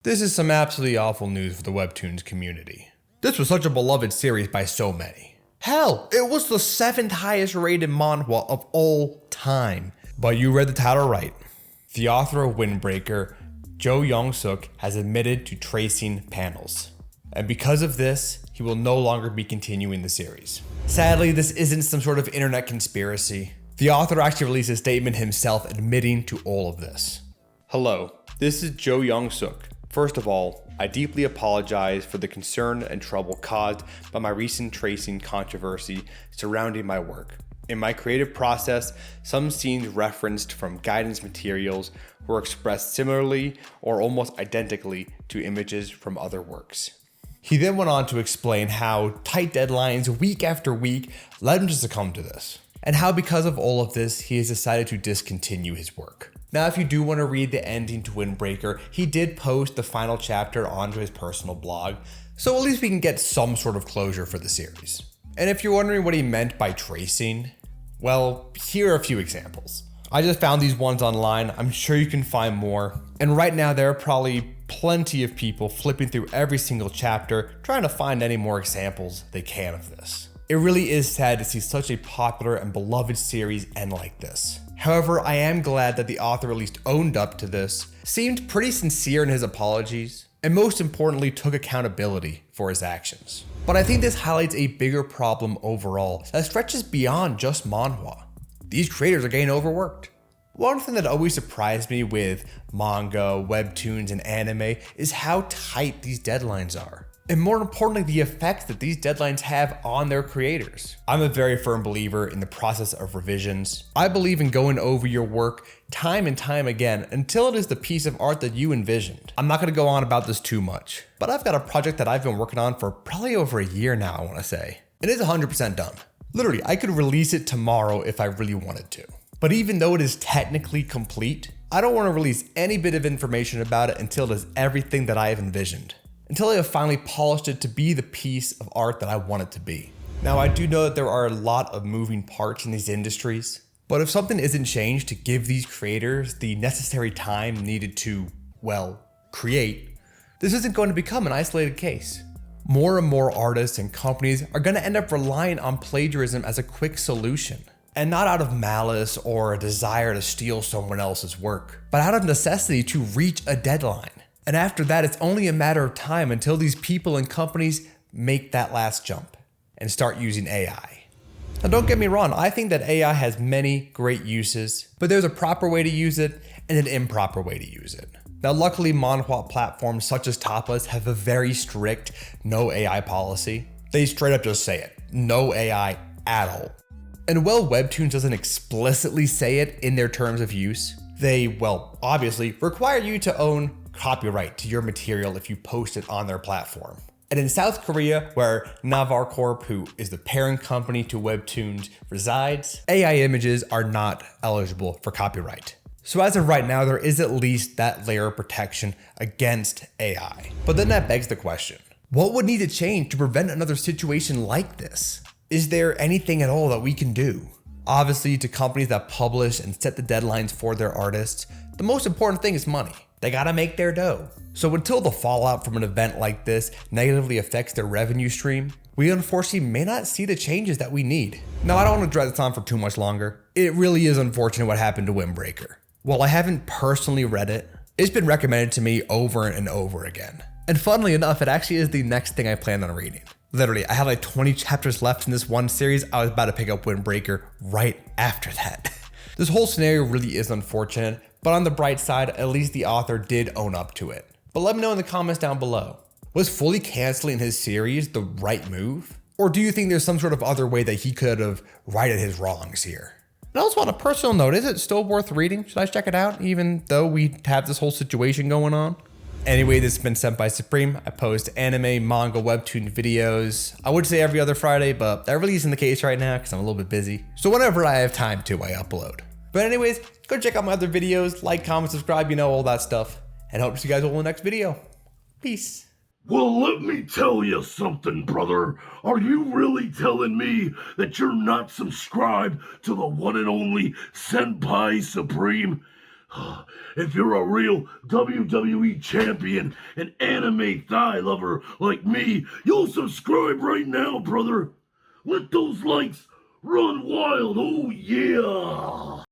This is some absolutely awful news for the webtoons community. This was such a beloved series by so many. Hell, it was the 7th highest rated manhwa of all time. But you read the title right. The author of Windbreaker, Yongseok, has admitted to tracing panels. And because of this, he will no longer be continuing the series. Sadly, this isn't some sort of internet conspiracy. The author actually released a statement himself admitting to all of this. Hello, this is Yongseok. First of all, I deeply apologize for the concern and trouble caused by my recent tracing controversy surrounding my work. In my creative process, some scenes referenced from guidance materials were expressed similarly or almost identically to images from other works. He then went on to explain how tight deadlines week after week led him to succumb to this, and how because of all of this, he has decided to discontinue his work. Now, if you do want to read the ending to Windbreaker, he did post the final chapter onto his personal blog, so at least we can get some sort of closure for the series. And if you're wondering what he meant by tracing, well, here are a few examples. I just found these ones online. I'm sure you can find more. And right now, there are probably plenty of people flipping through every single chapter, trying to find any more examples they can of this. It really is sad to see such a popular and beloved series end like this. However, I am glad that the author at least owned up to this, seemed pretty sincere in his apologies, and most importantly took accountability for his actions. But I think this highlights a bigger problem overall that stretches beyond just manhwa. These creators are getting overworked. One thing that always surprised me with manga, webtoons, and anime is how tight these deadlines are. And more importantly, the effects that these deadlines have on their creators. I'm a very firm believer in the process of revisions. I believe in going over your work time and time again until it is the piece of art that you envisioned. I'm not gonna go on about this too much, but I've got a project that I've been working on for probably over a year now, I wanna say. It is 100% done. Literally, I could release it tomorrow if I really wanted to. But even though it is technically complete, I don't wanna release any bit of information about it until it is everything that I have envisioned. Until I have finally polished it to be the piece of art that I want it to be. Now, I do know that there are a lot of moving parts in these industries, but if something isn't changed to give these creators the necessary time needed to, well, create, this isn't going to become an isolated case. More and more artists and companies are going to end up relying on plagiarism as a quick solution. And not out of malice or a desire to steal someone else's work, but out of necessity to reach a deadline. And after that, it's only a matter of time until these people and companies make that last jump and start using AI. Now, don't get me wrong, I think that AI has many great uses, but there's a proper way to use it and an improper way to use it. Now, luckily, manhwa platforms such as Tapas have a very strict no AI policy. They straight up just say it, no AI at all. And while Webtoons doesn't explicitly say it in their terms of use, they, well, obviously require you to own copyright to your material if you post it on their platform. And in South Korea, where Navar Corp, who is the parent company to Webtoons, resides, AI images are not eligible for copyright. So as of right now, there is at least that layer of protection against AI. But then that begs the question, what would need to change to prevent another situation like this? Is there anything at all that we can do? Obviously, to companies that publish and set the deadlines for their artists, the most important thing is money. They gotta make their dough. So until the fallout from an event like this negatively affects their revenue stream, we unfortunately may not see the changes that we need. Now, I don't want to drag this on for too much longer. It really is unfortunate what happened to Windbreaker. While I haven't personally read it, it's been recommended to me over and over again. And funnily enough, it actually is the next thing I plan on reading. Literally, I had like 20 chapters left in this one series. I was about to pick up Windbreaker right after that. This whole scenario really is unfortunate, but on the bright side, at least the author did own up to it. But let me know in the comments down below. Was fully canceling his series the right move? Or do you think there's some sort of other way that he could have righted his wrongs here? And also on a personal note, is it still worth reading? Should I check it out even though we have this whole situation going on? Anyway, this has been Senpai Supreme. I post anime, manga, webtoon videos. I would say every other Friday, but that really isn't the case right now because I'm a little bit busy. So whenever I have time to, I upload. But anyways, go check out my other videos, like, comment, subscribe, you know, all that stuff. And hope to see you guys all in the next video. Peace. Well, let me tell you something, brother. Are you really telling me that you're not subscribed to the one and only Senpai Supreme? If you're a real WWE champion and anime thigh lover like me, you'll subscribe right now, brother. Let those likes run wild, oh yeah!